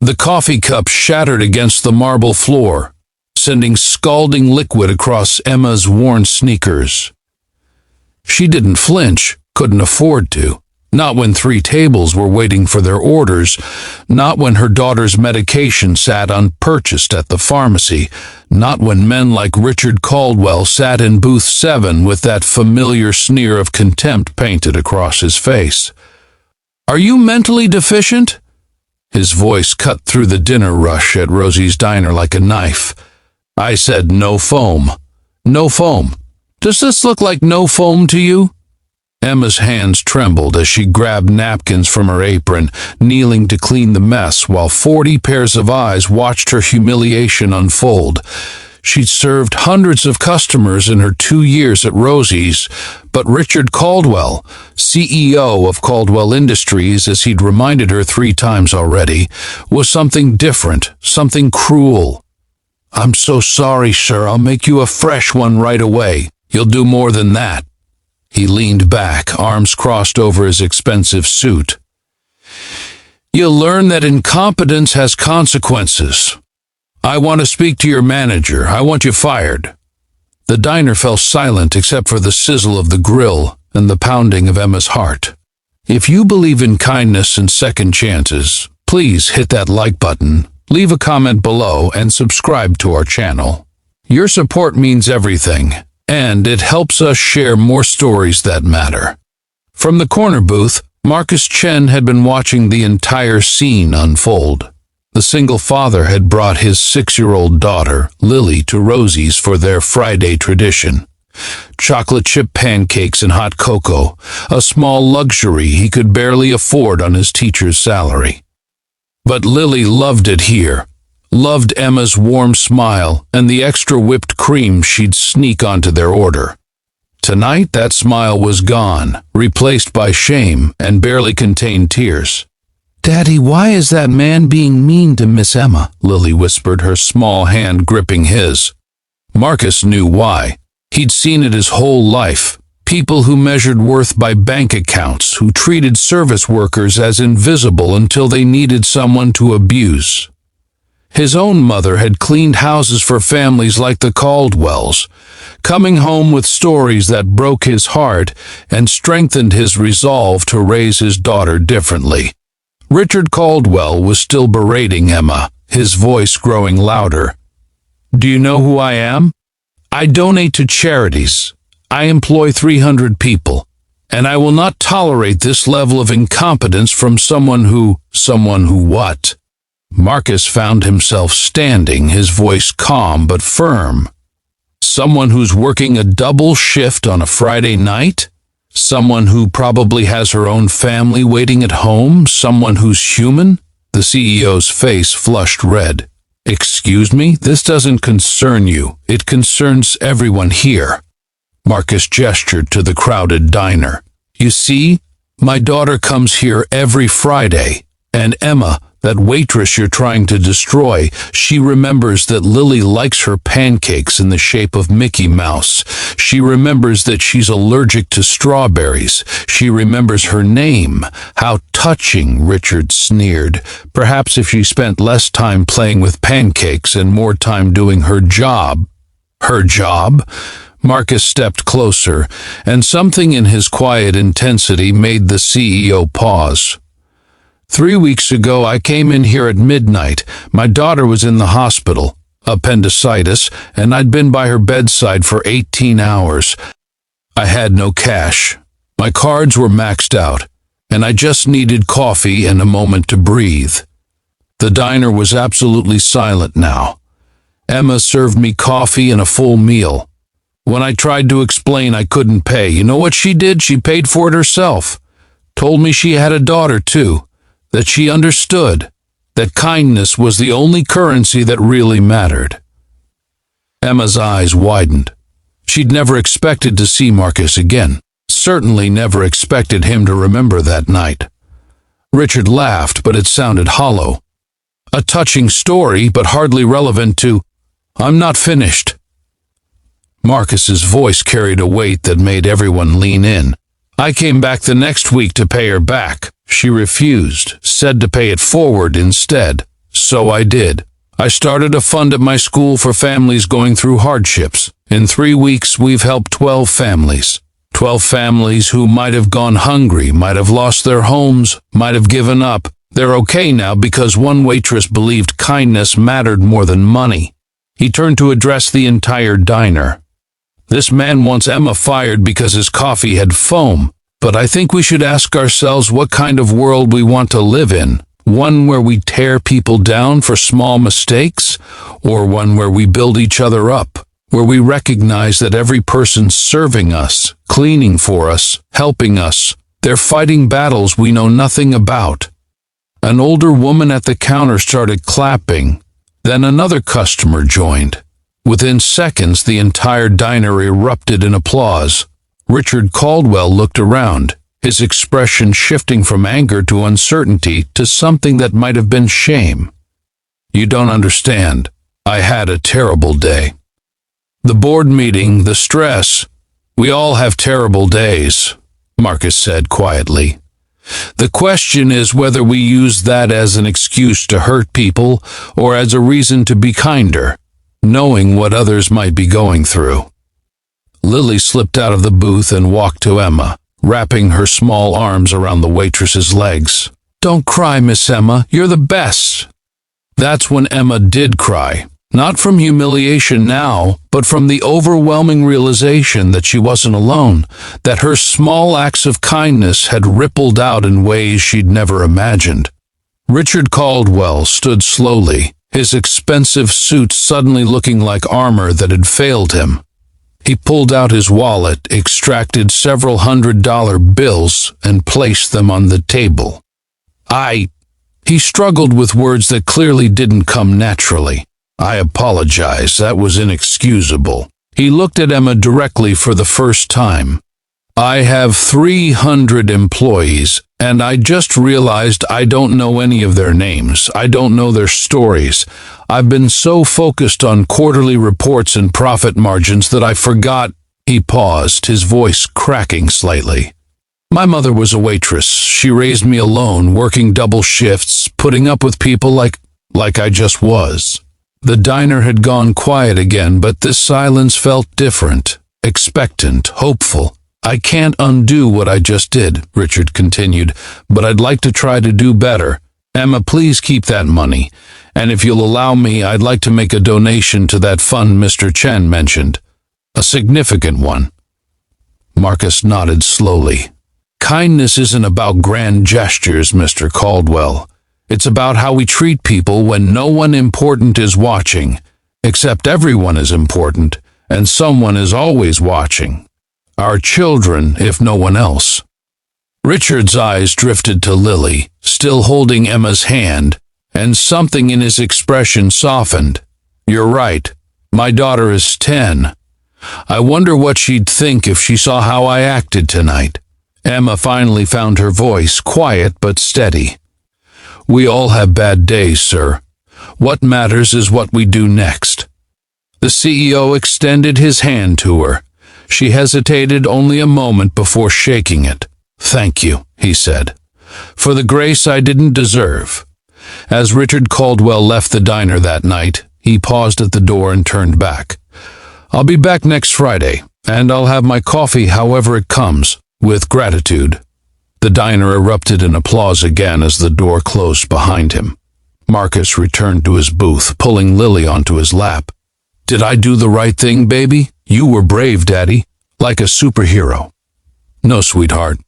The coffee cup shattered against the marble floor, sending scalding liquid across Emma's worn sneakers. She didn't flinch, couldn't afford to. Not when 3 tables were waiting for their orders, not when her daughter's medication sat unpurchased at the pharmacy, not when men like Richard Caldwell sat in booth 7 with that familiar sneer of contempt painted across his face. "Are you mentally deficient?" His voice cut through the dinner rush at Rosie's diner like a knife. I said no foam. No foam. Does this look like no foam to you? Emma's hands trembled as she grabbed napkins from her apron, kneeling to clean the mess while 40 pairs of eyes watched her humiliation unfold. She'd served hundreds of customers in her 2 years at Rosie's, but Richard Caldwell, CEO of Caldwell Industries, as he'd reminded her 3 times already, was something different, something cruel. "I'm so sorry, sir. I'll make you a fresh one right away. You'll do more than that." He leaned back, arms crossed over his expensive suit. "You'll learn that incompetence has consequences. I want to speak to your manager. I want you fired." The diner fell silent except for the sizzle of the grill and the pounding of Emma's heart. If you believe in kindness and second chances, please hit that like button, leave a comment below, and subscribe to our channel. Your support means everything, and it helps us share more stories that matter. From the corner booth, Marcus Chen had been watching the entire scene unfold. The single father had brought his 6-year-old daughter, Lily, to Rosie's for their Friday tradition. Chocolate chip pancakes and hot cocoa, a small luxury he could barely afford on his teacher's salary. But Lily loved it here, loved Emma's warm smile and the extra whipped cream she'd sneak onto their order. Tonight that smile was gone, replaced by shame and barely contained tears. "Daddy, why is that man being mean to Miss Emma?" Lily whispered, her small hand gripping his. Marcus knew why. He'd seen it his whole life. People who measured worth by bank accounts, who treated service workers as invisible until they needed someone to abuse. His own mother had cleaned houses for families like the Caldwells, coming home with stories that broke his heart and strengthened his resolve to raise his daughter differently. Richard Caldwell was still berating Emma, his voice growing louder. "Do you know who I am? I donate to charities. I employ 300 people, and I will not tolerate this level of incompetence from someone who what?" Marcus found himself standing, his voice calm but firm. "Someone who's working a double shift on a Friday night? Someone who probably has her own family waiting at home? Someone who's human?" The CEO's face flushed red. "Excuse me? This doesn't concern you. It concerns everyone here." Marcus gestured to the crowded diner. "You see, my daughter comes here every Friday, and Emma, that waitress you're trying to destroy, she remembers that Lily likes her pancakes in the shape of Mickey Mouse. She remembers that she's allergic to strawberries. She remembers her name." "How touching," Richard sneered. "Perhaps if she spent less time playing with pancakes and more time doing her job." "Her job?" Marcus stepped closer, and something in his quiet intensity made the CEO pause. 3 weeks ago, I came in here at midnight. My daughter was in the hospital, appendicitis, and I'd been by her bedside for 18 hours. I had no cash. My cards were maxed out, and I just needed coffee and a moment to breathe. The diner was absolutely silent now. Emma served me coffee and a full meal. When I tried to explain I couldn't pay, you know what she did? She paid for it herself. Told me she had a daughter, too. That she understood, that kindness was the only currency that really mattered. Emma's eyes widened. She'd never expected to see Marcus again, certainly never expected him to remember that night. Richard laughed, but it sounded hollow. "A touching story, but hardly relevant to... I'm not finished." Marcus's voice carried a weight that made everyone lean in. "I came back the next week to pay her back. She refused, said to pay it forward instead. So I did. I started a fund at my school for families going through hardships. In 3 weeks, we've helped 12 families. 12 families who might have gone hungry, might have lost their homes, might have given up. They're okay now because one waitress believed kindness mattered more than money. He turned to address the entire diner. This man wants Emma fired because his coffee had foam, but I think we should ask ourselves what kind of world we want to live in. One where we tear people down for small mistakes, or one where we build each other up, where we recognize that every person serving us, cleaning for us, helping us, they're fighting battles we know nothing about. An older woman at the counter started clapping. Then another customer joined. Within seconds, the entire diner erupted in applause. Richard Caldwell looked around, his expression shifting from anger to uncertainty to something that might have been shame. You don't understand. I had a terrible day. The board meeting, the stress. We all have terrible days, Marcus said quietly. The question is whether we use that as an excuse to hurt people or as a reason to be kinder, knowing what others might be going through. Lily slipped out of the booth and walked to Emma, wrapping her small arms around the waitress's legs. Don't cry, Miss Emma. You're the best. That's when Emma did cry. Not from humiliation now, but from the overwhelming realization that she wasn't alone, that her small acts of kindness had rippled out in ways she'd never imagined. Richard Caldwell stood slowly, his expensive suit suddenly looking like armor that had failed him. He pulled out his wallet, extracted several $100 bills, and placed them on the table. He struggled with words that clearly didn't come naturally. I apologize, that was inexcusable. He looked at Emma directly for the first time. I have 300 employees, and I just realized I don't know any of their names. I don't know their stories. I've been so focused on quarterly reports and profit margins that I forgot. He paused, his voice cracking slightly. My mother was a waitress. She raised me alone, working double shifts, putting up with people like I just was. The diner had gone quiet again, but this silence felt different, expectant, hopeful. I can't undo what I just did, Richard continued, but I'd like to try to do better. Emma, please keep that money, and if you'll allow me, I'd like to make a donation to that fund Mr. Chen mentioned. A significant one. Marcus nodded slowly. Kindness isn't about grand gestures, Mr. Caldwell. It's about how we treat people when no one important is watching, except everyone is important, and someone is always watching. Our children, if no one else. Richard's eyes drifted to Lily, still holding Emma's hand, and something in his expression softened. You're right. My daughter is 10. I wonder what she'd think if she saw how I acted tonight. Emma finally found her voice, quiet but steady. We all have bad days, sir. What matters is what we do next. The CEO extended his hand to her. She hesitated only a moment before shaking it. Thank you, he said, for the grace I didn't deserve. As Richard Caldwell left the diner that night, he paused at the door and turned back. I'll be back next Friday, and I'll have my coffee however it comes, with gratitude. The diner erupted in applause again as the door closed behind him. Marcus returned to his booth, pulling Lily onto his lap. Did I do the right thing, baby? You were brave, Daddy, like a superhero. No, sweetheart.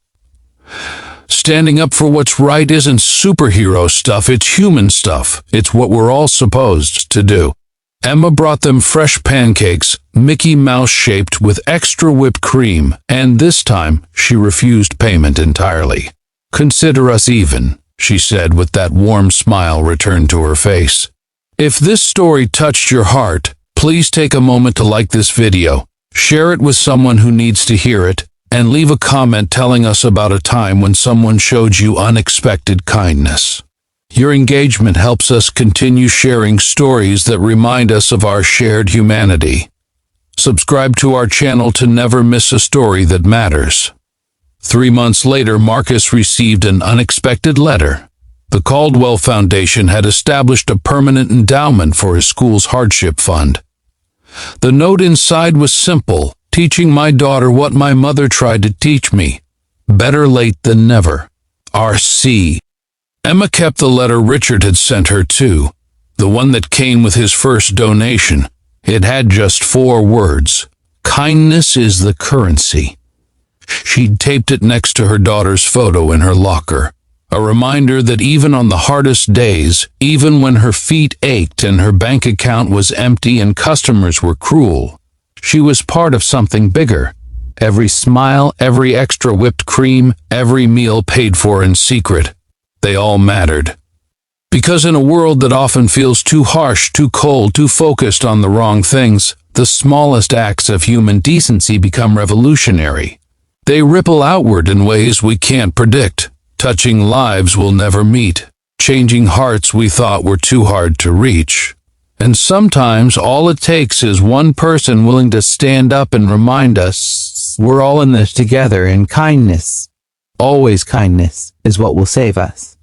Standing up for what's right isn't superhero stuff, it's human stuff. It's what we're all supposed to do. Emma brought them fresh pancakes, Mickey Mouse-shaped with extra whipped cream, and this time she refused payment entirely. Consider us even, she said with that warm smile returned to her face. If this story touched your heart, please take a moment to like this video, share it with someone who needs to hear it, and leave a comment telling us about a time when someone showed you unexpected kindness. Your engagement helps us continue sharing stories that remind us of our shared humanity. Subscribe to our channel to never miss a story that matters. 3 months later, Marcus received an unexpected letter. The Caldwell Foundation had established a permanent endowment for his school's hardship fund. The note inside was simple, teaching my daughter what my mother tried to teach me. Better late than never. R.C. Emma kept the letter Richard had sent her too, the one that came with his first donation. It had just 4 words. Kindness is the currency. She'd taped it next to her daughter's photo in her locker, a reminder that even on the hardest days, even when her feet ached and her bank account was empty and customers were cruel, she was part of something bigger. Every smile, every extra whipped cream, every meal paid for in secret, they all mattered. Because in a world that often feels too harsh, too cold, too focused on the wrong things, the smallest acts of human decency become revolutionary. They ripple outward in ways we can't predict, touching lives we'll never meet, changing hearts we thought were too hard to reach. And sometimes all it takes is one person willing to stand up and remind us we're all in this together, and kindness, always kindness, is what will save us.